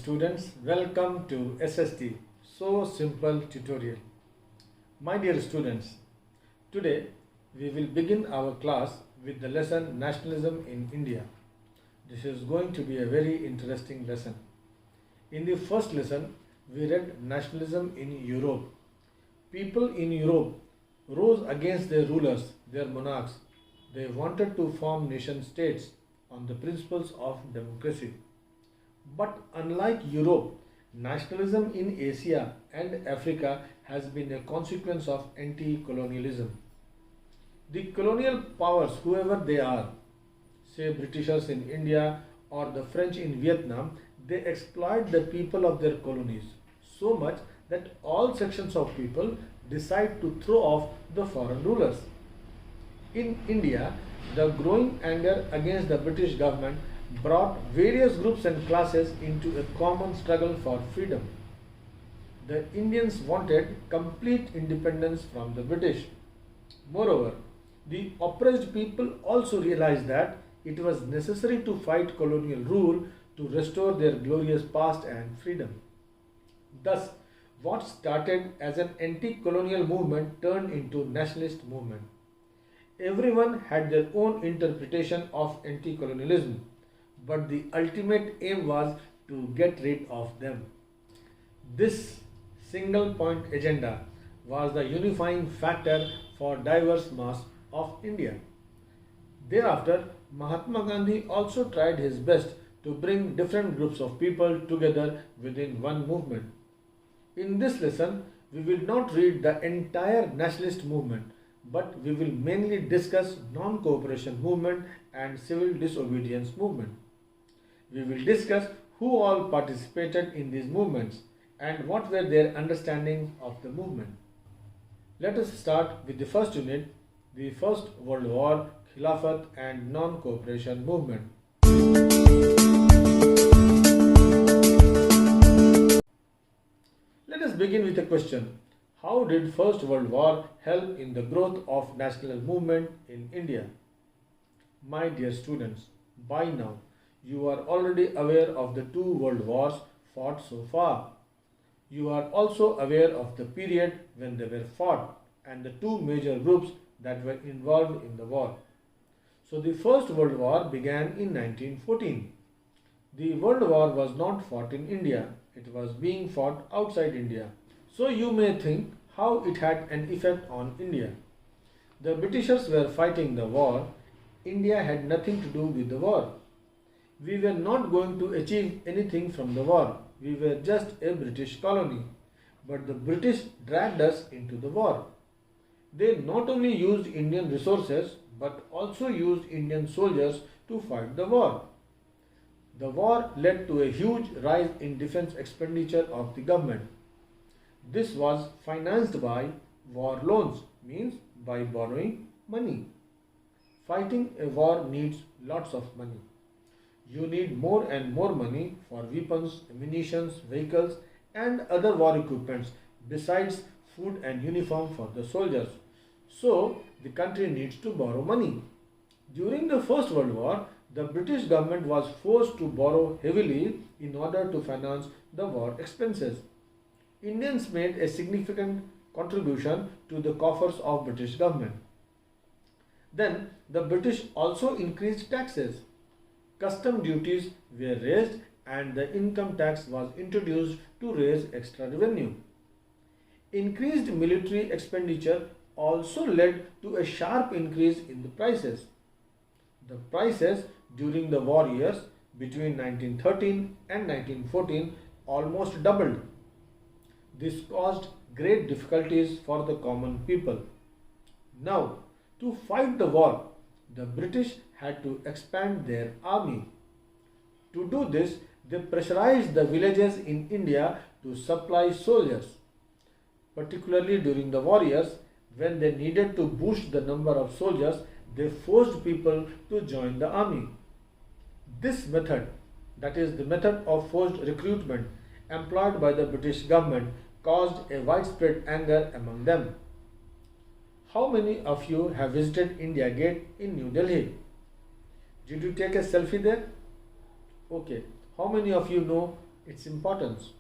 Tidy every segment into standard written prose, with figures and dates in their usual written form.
students, welcome to SST, So Simple Tutorial. My dear students, today we will begin our class with the lesson Nationalism in India. This is going to be a very interesting lesson. In the first lesson, we read Nationalism in Europe. People in Europe rose against their rulers, their monarchs. They wanted to form nation states on the principles of democracy. But unlike Europe, nationalism in Asia and Africa has been a consequence of anti-colonialism. The colonial powers, whoever they are, say Britishers in India or the French in Vietnam, they exploit the people of their colonies so much that all sections of people decide to throw off the foreign rulers. In India, the growing anger against the British government brought various groups and classes into a common struggle for freedom. The Indians wanted complete independence from the British. Moreover, the oppressed people also realized that it was necessary to fight colonial rule to restore their glorious past and freedom. Thus, what started as an anti-colonial movement turned into nationalist movement. Everyone had their own interpretation of anti-colonialism, but the ultimate aim was to get rid of them. This single point agenda was the unifying factor for diverse mass of India. Thereafter, Mahatma Gandhi also tried his best to bring different groups of people together within one movement. In this lesson, we will not read the entire nationalist movement, but we will mainly discuss non-cooperation movement and civil disobedience movement. We will discuss who all participated in these movements and what were their understanding of the movement. Let us start with the first unit, the First World War, Khilafat and non-cooperation movement. Let us begin with a question. How did First World War help in the growth of national movement in India? My dear students, by now you are already aware of the two world wars fought so far. You are also aware of the period when they were fought and the two major groups that were involved in the war. So the First World War began in 1914. The World War was not fought in India, it was being fought outside India. So you may think how it had an effect on India. The Britishers were fighting the war. India had nothing to do with the war. We were not going to achieve anything from the war. We were just a British colony. But the British dragged us into the war. They not only used Indian resources but also used Indian soldiers to fight the war. The war led to a huge rise in defense expenditure of the government. This was financed by war loans, means by borrowing money. Fighting a war needs lots of money. You need more and more money for weapons, ammunition, vehicles and other war equipments besides food and uniform for the soldiers. So the country needs to borrow money. During the First World War, the British government was forced to borrow heavily in order to finance the war expenses. Indians made a significant contribution to the coffers of British government. Then the British also increased taxes. Custom duties were raised and the income tax was introduced to raise extra revenue. Increased military expenditure also led to a sharp increase in the prices. The prices during the war years between 1913 and 1914 almost doubled. This caused great difficulties for the common people. Now, to fight the war, the British had to expand their army. To do this, they pressurized the villages in India to supply soldiers. Particularly during the war years, when they needed to boost the number of soldiers, they forced people to join the army. This method, that is the method of forced recruitment employed by the British government, caused a widespread anger among them. How many of you have visited India Gate in New Delhi? Did you take a selfie there? Okay. How many of you know its importance.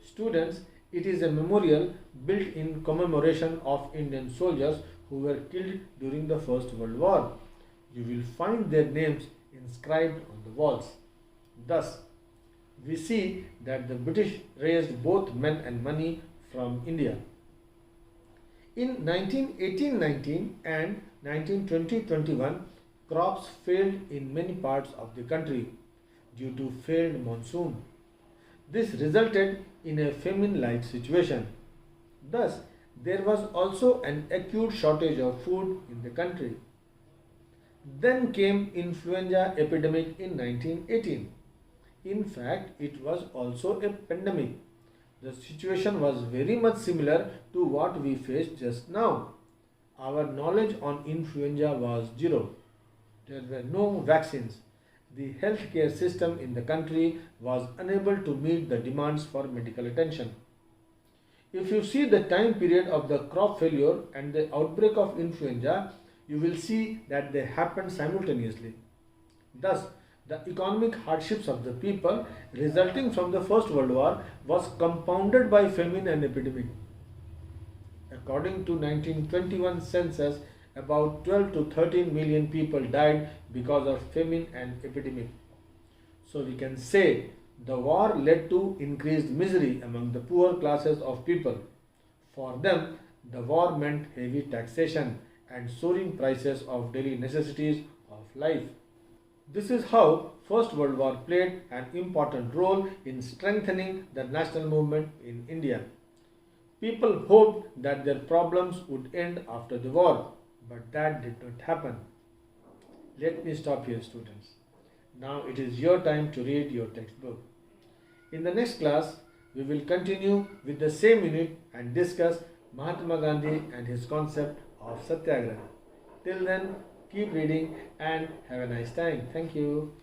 Students, it is a memorial built in commemoration of Indian soldiers who were killed during the First World War. You will find their names inscribed on the walls. Thus, we see that the British raised both men and money from India. In 1918-19 and 1920-21, crops failed in many parts of the country due to failed monsoon. This resulted in a famine-like situation. Thus, there was also an acute shortage of food in the country. Then came influenza epidemic in 1918. In fact, it was also a pandemic. The situation was very much similar to what we faced just now. Our knowledge on influenza was zero. There were no vaccines. The healthcare system in the country was unable to meet the demands for medical attention. If you see the time period of the crop failure and the outbreak of influenza, you will see that they happened simultaneously. Thus, the economic hardships of the people resulting from the First World War was compounded by famine and epidemic. According to 1921 census, about 12 to 13 million people died because of famine and epidemic. So we can say the war led to increased misery among the poor classes of people. For them, the war meant heavy taxation and soaring prices of daily necessities of life. This is how First World War played an important role in strengthening the national movement in India. People hoped that their problems would end after the war, but that did not happen. Let me stop here, students. Now it is your time to read your textbook. In the next class, we will continue with the same unit and discuss Mahatma Gandhi and his concept of Satyagraha. Till then, keep reading and have a nice time. Thank you.